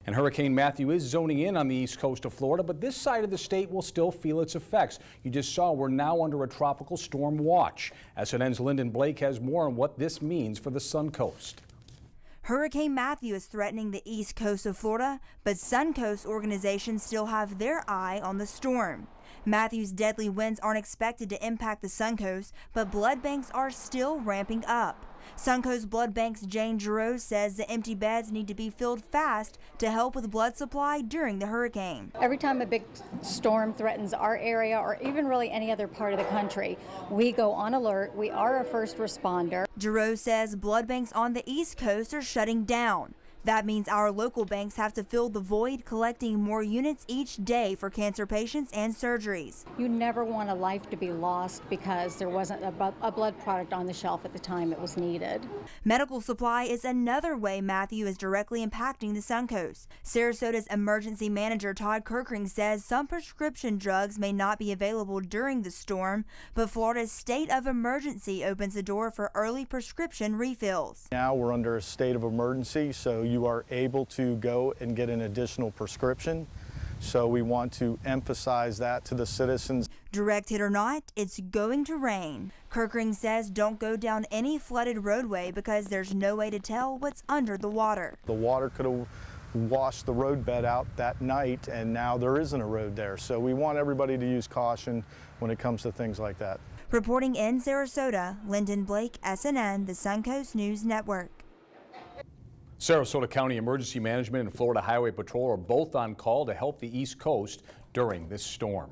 And Hurricane Matthew is zoning in on the east coast of Florida, but this side of the state will still feel its effects. You just saw we're now under a tropical storm watch. SNN's Lyndon Blake has more on what this means for the Suncoast. Hurricane Matthew is threatening the east coast of Florida, but Suncoast organizations still have their eye on the storm. Matthew's deadly winds aren't expected to impact the Suncoast, but blood banks are still ramping up. Suncoast Blood Bank's Jane Giroux says the empty beds need to be filled fast to help with blood supply during the hurricane. Every time a big storm threatens our area or even really any other part of the country, we go on alert. We are a first responder. Giroux says blood banks on the East Coast are shutting down. That means our local banks have to fill the void, collecting more units each day for cancer patients and surgeries. You never want a life to be lost because there wasn't a blood product on the shelf at the time it was needed. Medical supply is another way Matthew is directly impacting the Suncoast. Sarasota's emergency manager Todd Kirkring says some prescription drugs may not be available during the storm, but Florida's state of emergency opens the door for early prescription refills. Now we're under a state of emergency, so you are able to go and get an additional prescription. So we want to emphasize that to the citizens. Direct hit or not, it's going to rain. Kirkring says don't go down any flooded roadway because there's no way to tell what's under the water. The water could have washed the roadbed out that night, and now there isn't a road there. So we want everybody to use caution when it comes to things like that. Reporting in Sarasota, Lyndon Blake, SNN, the Suncoast News Network. Sarasota County Emergency Management and Florida Highway Patrol are both on call to help the East Coast during this storm.